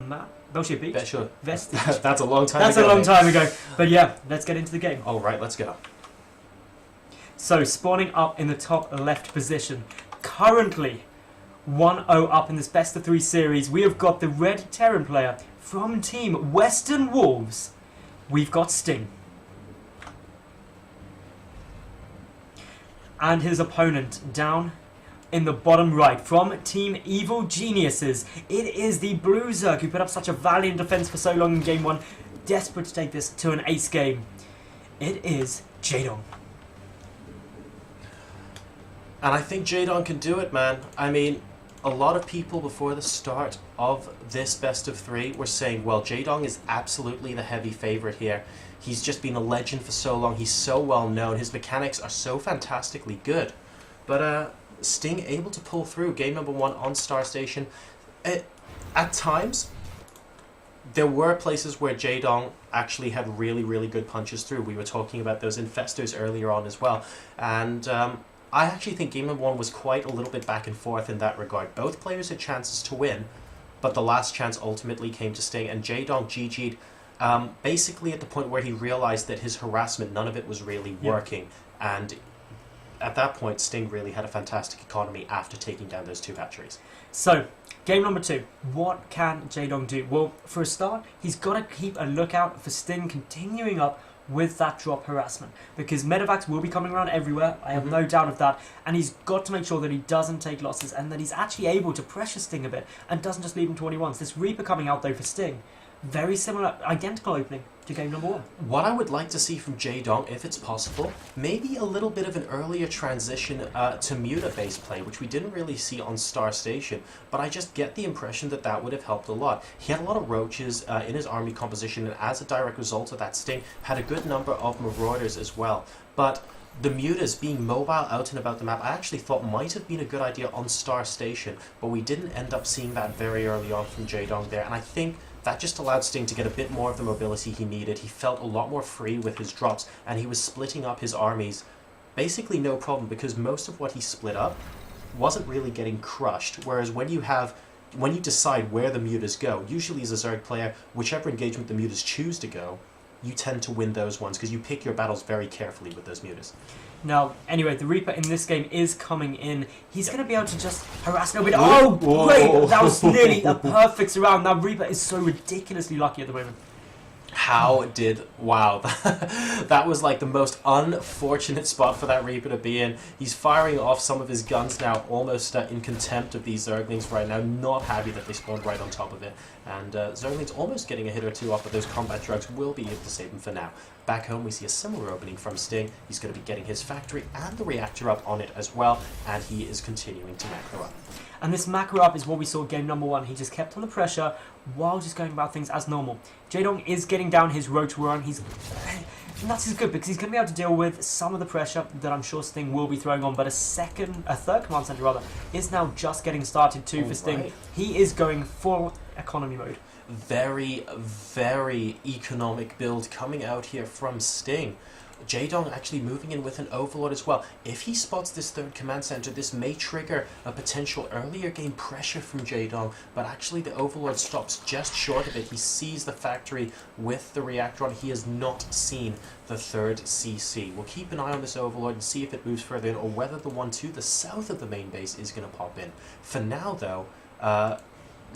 map? Belshire Beach? Belshire. Vestige. That's a long time That's ago. a long time ago. But yeah, let's get into the game. All right, let's go. So, spawning up in the top left position. Currently 1-0 up in this best of 3 series. We have got the red Terran player from Team Western Wolves. We've got Sting. And his opponent down in the bottom right from Team Evil Geniuses. It is the Blue Zerg who put up such a valiant defense for so long in Game 1. Desperate to take this to an ace game. It is JaeDong. And I think JaeDong can do it, man. I mean, a lot of people before the start of this best of 3 were saying, well, JaeDong is absolutely the heavy favorite here. He's just been a legend for so long. He's so well known. His mechanics are so fantastically good. But Sting able to pull through game number 1 on Star Station. At times, there were places where JaeDong actually had really, really good punches through. We were talking about those infestors earlier on as well. And I actually think game number 1 was quite a little bit back and forth in that regard. Both players had chances to win, but the last chance ultimately came to Sting, and JaeDong GG'd basically at the point where he realized that his harassment, none of it was really working. And at that point, Sting really had a fantastic economy after taking down those 2 hatcheries. So, game number 2. What can JaeDong do? Well, for a start, he's got to keep a lookout for Sting continuing up with that drop harassment, because medevacs will be coming around everywhere, I have no doubt of that, and he's got to make sure that he doesn't take losses and that he's actually able to pressure Sting a bit and doesn't just leave him 21s. This Reaper coming out though for Sting, very similar, identical opening to game number 1. What I would like to see from JaeDong, if it's possible, maybe a little bit of an earlier transition to Muta-based play, which we didn't really see on Star Station, but I just get the impression that that would have helped a lot. He had a lot of roaches in his army composition, and as a direct result of that, Sting had a good number of marauders as well. But the Mutas being mobile out and about the map, I actually thought might have been a good idea on Star Station, but we didn't end up seeing that very early on from JaeDong there, and I think that just allowed Sting to get a bit more of the mobility he needed. He felt a lot more free with his drops, and he was splitting up his armies basically no problem, because most of what he split up wasn't really getting crushed, whereas when you decide where the mutas go, usually as a Zerg player, whichever engagement the mutas choose to go, you tend to win those ones, because you pick your battles very carefully with those mutas. Now, anyway, the Reaper in this game is coming in. He's going to be able to just harass nobody. Oh, great! That was nearly a perfect surround. Now, Reaper is so ridiculously lucky at the moment. Wow, that was like the most unfortunate spot for that Reaper to be in. He's firing off some of his guns now, almost in contempt of these Zerglings right now, not happy that they spawned right on top of it. And Zerglings almost getting a hit or 2 off, but those combat drugs will be able to save him for now. Back home, we see a similar opening from Sting. He's going to be getting his factory and the reactor up on it as well, and he is continuing to macro up. And this macro up is what we saw game number 1. He just kept on the pressure while just going about things as normal. JaeDong is getting down his road to run. And that's good, because he's going to be able to deal with some of the pressure that I'm sure Sting will be throwing on, but a third command center rather, is now just getting started too for Sting. Right. He is going full economy mode. Very, very economic build coming out here from Sting. JaeDong actually moving in with an Overlord as well. If he spots this 3rd command center, this may trigger a potential earlier game pressure from JaeDong, but actually the Overlord stops just short of it. He sees the factory with the reactor on. He has not seen the 3rd CC. We'll keep an eye on this Overlord and see if it moves further in, or whether the one to the south of the main base is going to pop in. For now, though,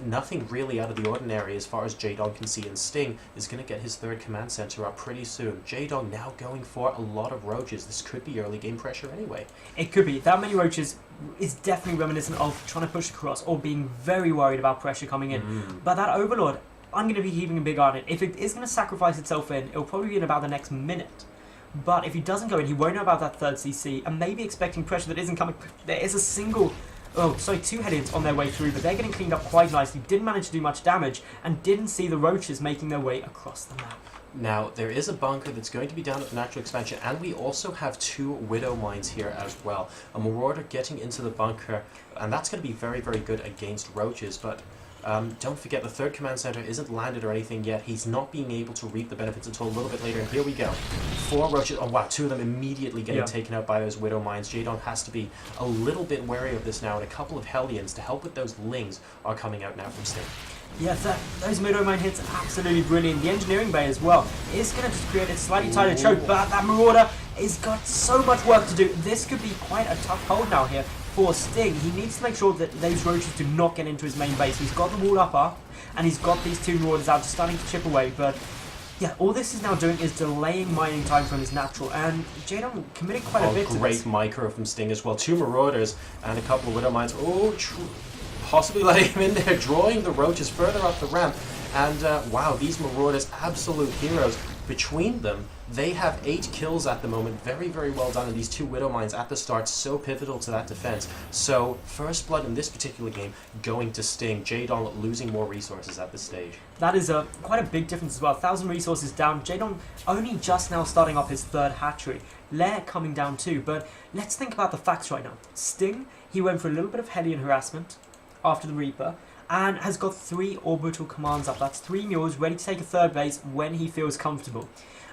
nothing really out of the ordinary as far as JaeDong can see, and Sting is going to get his 3rd command center up pretty soon. JaeDong now going for a lot of roaches. This could be early game pressure anyway. It could be. That many roaches is definitely reminiscent of trying to push across or being very worried about pressure coming in. But that Overlord, I'm going to be keeping a big eye on it. If it is going to sacrifice itself in, it'll probably be in about the next minute. But if he doesn't go in, he won't know about that 3rd CC, and maybe expecting pressure that isn't coming. There is a single... Oh, sorry, 2 head-ins on their way through, but they're getting cleaned up quite nicely. Didn't manage to do much damage, and didn't see the roaches making their way across the map. Now, there is a bunker that's going to be down at the natural expansion, and we also have 2 Widow Mines here as well. A Marauder getting into the bunker, and that's going to be very, very good against roaches, but don't forget the 3rd command center isn't landed or anything yet. He's not being able to reap the benefits until a little bit later, and here we go. 4 roaches. Oh wow, 2 of them immediately getting taken out by those Widow Mines. JaeDong has to be a little bit wary of this now, and a couple of Hellions to help with those Lings are coming out now from Sting. Yeah, those middle mine hits are absolutely brilliant. The engineering bay as well is going to just create a slightly tighter choke, but that Marauder has got so much work to do. This could be quite a tough hold now here for Sting. He needs to make sure that those roaches do not get into his main base. He's got the wall up, and he's got these two Marauders out just starting to chip away, but yeah, all this is now doing is delaying mining time from his natural, and JaeDong committed quite a bit to this. Great micro from Sting as well. 2 Marauders and a couple of Widow Mines. Oh, possibly letting him in there, drawing the roaches further up the ramp. And wow, these Marauders, absolute heroes. Between them, they have 8 kills at the moment. Very, very well done. And these 2 Widow Mines at the start, so pivotal to that defense. So, first blood in this particular game going to Sting. JaeDong losing more resources at this stage. That is quite a big difference as well. 1,000 resources down. JaeDong only just now starting off his 3rd hatchery. Lair coming down too. But let's think about the facts right now. Sting, he went for a little bit of Hellion harassment after the Reaper, and has got 3 orbital commands up. That's 3 mules ready to take a 3rd base when he feels comfortable.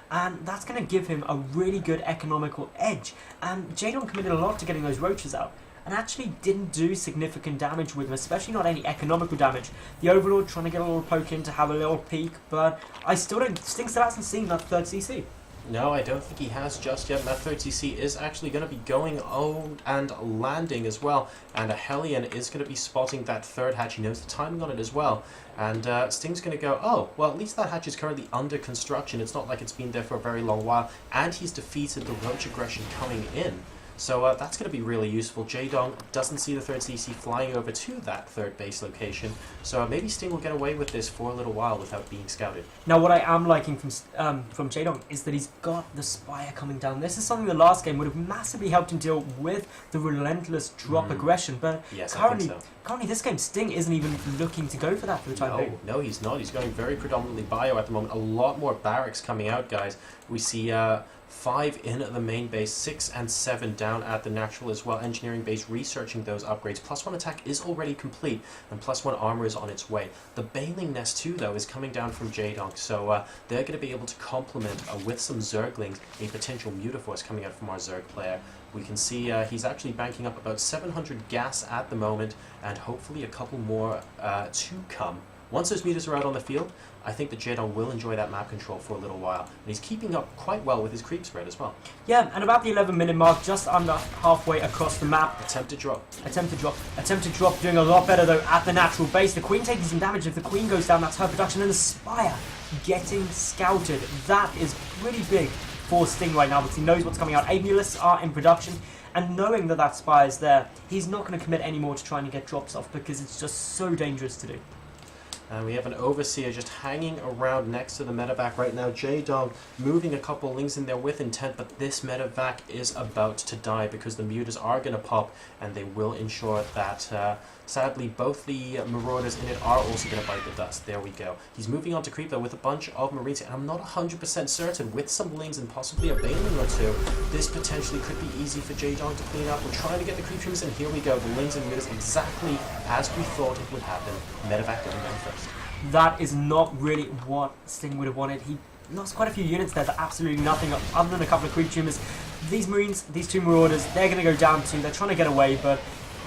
And that's going to give him a really good economical edge. And JaeDong committed a lot to getting those roaches out, and actually didn't do significant damage with them, especially not any economical damage. The Overlord trying to get a little poke in to have a little peek, but Sting still hasn't seen that 3rd CC. No, I don't think he has just yet. That 3rd CC is actually going to be going on and landing as well. And a Hellion is going to be spotting that 3rd hatch. He knows the timing on it as well. And Sting's going to go, oh, well, at least that hatch is currently under construction. It's not like it's been there for a very long while. And he's defeated the roach aggression coming in. So that's going to be really useful. JaeDong doesn't see the 3rd CC flying over to that 3rd base location. So maybe Sting will get away with this for a little while without being scouted. Now, what I am liking from JaeDong is that he's got the Spire coming down. This is something the last game would have massively helped him deal with the relentless drop aggression. But yes, currently this game, Sting isn't even looking to go for that for the time being. No, he's not. He's going very predominantly bio at the moment. A lot more barracks coming out, guys. We see 5 in the main base, 6 and 7 down at the natural as well. Engineering base researching those upgrades. +1 attack is already complete, and +1 armor is on its way. The Baneling Nest too, though, is coming down from JaeDong, so they're going to be able to complement with some Zerglings a potential Mutaforce coming out from our Zerg player. We can see he's actually banking up about 700 gas at the moment, and hopefully a couple more to come. Once those mutas are out on the field, I think that JaeDong will enjoy that map control for a little while. And he's keeping up quite well with his creep spread as well. Yeah, and about the 11-minute mark, just under halfway across the map. Attempted drop, doing a lot better though at the natural base. The Queen taking some damage. If the Queen goes down, that's her production. And the Spire getting scouted. That is pretty big for Sting right now, because he knows what's coming out. 8 Mulists are in production. And knowing that that Spire's there, he's not going to commit any more to trying to get drops off, because it's just so dangerous to do. And we have an Overseer just hanging around next to the medevac right now. JaeDong moving a couple links in there with intent, but this medevac is about to die because the mutas are going to pop, and they will ensure that, sadly, both the Marauders in it are also going to bite the dust. There we go. He's moving on to creep, though, with a bunch of Marines, and I'm not 100% certain, with some lings and possibly a Baneling or 2, this potentially could be easy for JaeDong to clean up. We're trying to get the creep trimmers, and here we go. The lings and mutas exactly as we thought it would happen. Medevac going down first. That is not really what Sting would have wanted. He lost quite a few units there to absolutely nothing other than a couple of creep tumors. These Marines, these 2 Marauders, they're going to go down too. They're trying to get away, but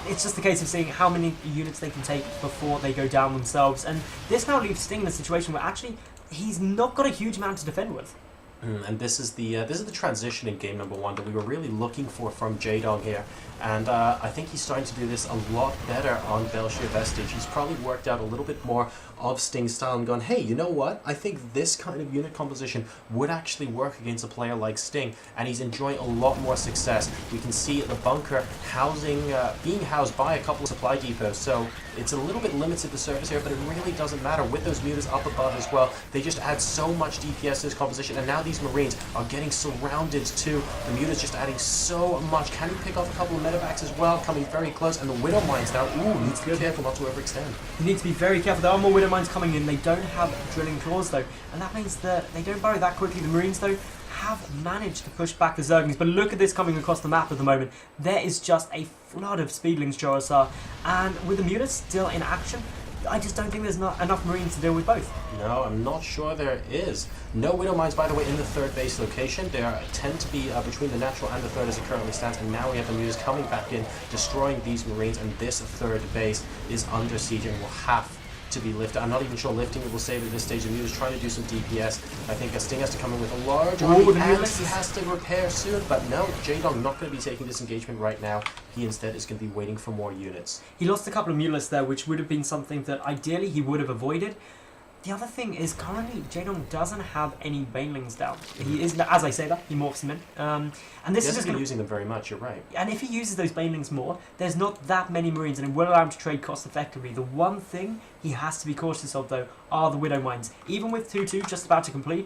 it's just a case of seeing how many units they can take before they go down themselves. And this now leaves Sting in a situation where actually he's not got a huge amount to defend with. And this is the transition in game number 1 that we were really looking for from JaeDong here, and I think he's starting to do this a lot better on Belshir Vestige. He's probably worked out a little bit more of Sting's style and gone, hey, you know what? I think this kind of unit composition would actually work against a player like Sting, and he's enjoying a lot more success. We can see the bunker being housed by a couple of supply depots, so it's a little bit limited the surface here, but it really doesn't matter with those mutas up above as well. They just add so much DPS to this composition, and now these Marines are getting surrounded too. The mutas just adding so much. Can he pick off a couple of medevacs as well? Coming very close, and the Widow Mines now, needs to be careful not to overextend. You need to be very careful. There are more Widow Mines coming in. They don't have drilling claws though, and that means that they don't burrow that quickly. The Marines though have managed to push back the Zerglings, but look at this coming across the map at the moment. There is just a flood of Speedlings, Jorasar, and with the mutas still in action, I just don't think there's not enough Marines to deal with both. No, I'm not sure there is. No Widow Mines, by the way, in the 3rd base location. They tend to be between the natural and the 3rd as it currently stands, and now we have the mutas coming back in, destroying these Marines, and this 3rd base is under siege and will have to be lifted. I'm not even sure lifting it will save at this stage. The Mute is trying to do some DPS. I think Sting has to come in with a large army, and he has to repair soon. But no, JaeDong not going to be taking this engagement right now. He instead is going to be waiting for more units. He lost a couple of Mulists there, which would have been something that ideally he would have avoided. The other thing is currently JaeDong doesn't have any Banelings down. He is, as I say that, he morphs them in. And this he is just been using them very much, you're right. And if he uses those Banelings more, there's not that many Marines and it will allow him to trade cost effectively. The one thing he has to be cautious of though are the Widow Mines. Even with 2-2 just about to complete,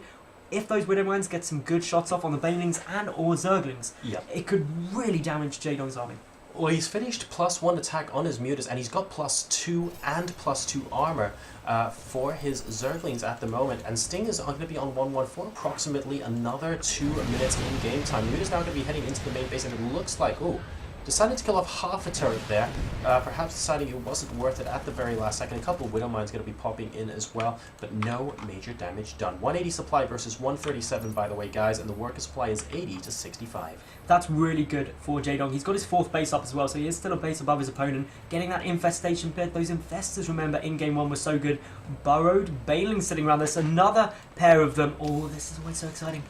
if those Widow Mines get some good shots off on the Banelings and or Zerglings, it could really damage JaeDong's army. Well, he's finished +1 attack on his Mutas, and he's got +2 and +2 armor for his Zerglings at the moment. And Sting is going to be on 1-1 for approximately another 2 minutes in game time. Muta's now going to be heading into the main base, and it looks like, decided to kill off half a turret there, perhaps deciding it wasn't worth it at the very last second. A couple of Widow Mines going to be popping in as well, but no major damage done. 180 supply versus 137, by the way, guys, and the worker supply is 80 to 65. That's really good for JaeDong. He's got his 4th base up as well, so he is still a base above his opponent. Getting that infestation pit, those infestors, remember, in game 1 were so good. Burrowed Baneling sitting around. There's another pair of them. Oh, this is always so exciting.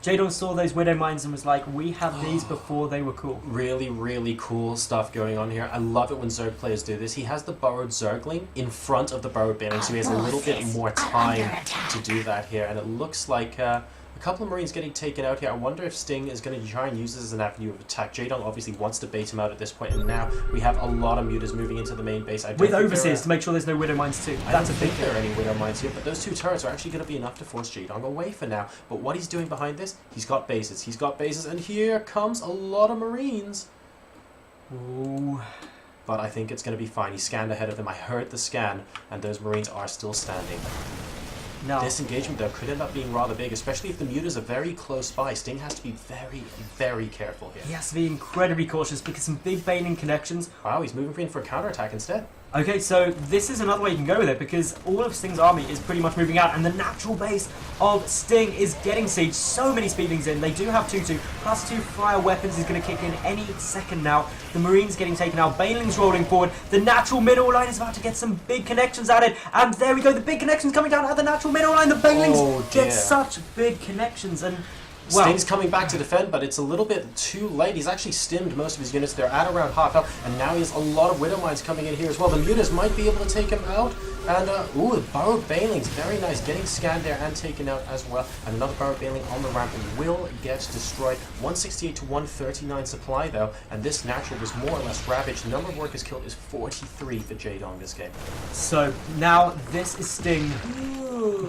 JaeDong saw those Widow Mines and was like, we had these before they were cool. Really, really cool stuff going on here. I love it when Zerg players do this. He has the Burrowed Zergling in front of the Burrowed Baneling, so he has a little bit more time to do that here. And it looks like a couple of Marines getting taken out here. I wonder if Sting is going to try and use this as an avenue of attack. JaeDong obviously wants to bait him out at this point, and now we have a lot of Mutas moving into the main base. With Overseers to make sure there's no Widow Mines too. I don't think there are any Widow Mines here, but those 2 turrets are actually going to be enough to force JaeDong away for now. But what he's doing behind this, he's got bases. He's got bases, and here comes a lot of Marines. Ooh. But I think it's going to be fine. He scanned ahead of him. I heard the scan, and those Marines are still standing. No. This engagement, though, could end up being rather big, especially if the Mutas are very close by. Sting has to be very, very careful here. He has to be incredibly cautious because some big Baneling connections. Wow, he's moving in for a counterattack instead. Okay, so this is another way you can go with it because all of Sting's army is pretty much moving out and the natural base of Sting is getting sieged. So many speedlings in. They do have 2-2. +2 fire weapons is going to kick in any second now. The Marines getting taken out. Baneling's rolling forward. The natural middle line is about to get some big connections added. And there we go. The big connections coming down at the natural middle line. The Banelings get such big connections. And well, Sting's coming back to defend, but it's a little bit too late. He's actually stimmed most of his units. They're at around half health, and now he has a lot of Widow Mines coming in here as well. The Mutas might be able to take him out. And, the Burrowed Banelings, very nice, getting scanned there and taken out as well. And another Burrowed Baneling on the ramp will get destroyed. 168 to 139 supply, though, and this natural was more or less ravaged. The number of workers killed is 43 for JaeDong this game. So, now this is Sting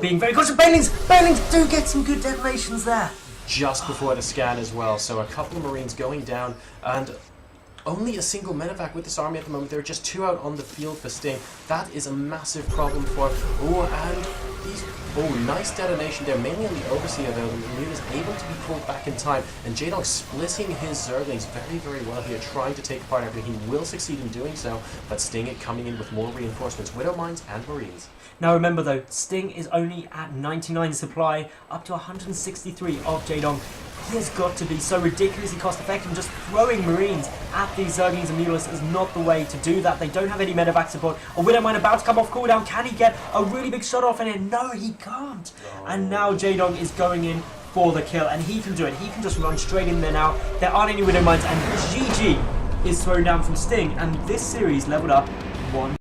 being very cautious. Banelings do get some good detonations there. Just before the scan as well, so a couple of Marines going down, and only a single medevac with this army at the moment. There are just 2 out on the field for Sting. That is a massive problem for... nice detonation there, mainly on the Overseer though. The Mute is able to be pulled back in time, and JaeDong splitting his Zerglings very, very well here, trying to take apart everything. He will succeed in doing so, but Sting coming in with more reinforcements, Widow Mines and Marines. Now remember though, Sting is only at 99 supply, up to 163 of JaeDong. He has got to be so ridiculously cost effective, and just throwing Marines at these Zerglings and Mutalisks is not the way to do that. They don't have any medevac support. A Widow Mine about to come off cooldown. Can he get a really big shot off in it? No, he can't. And now JaeDong is going in for the kill, and he can do it. He can just run straight in there now. There aren't any Widow Mines, and GG is thrown down from Sting, and this series leveled up 1.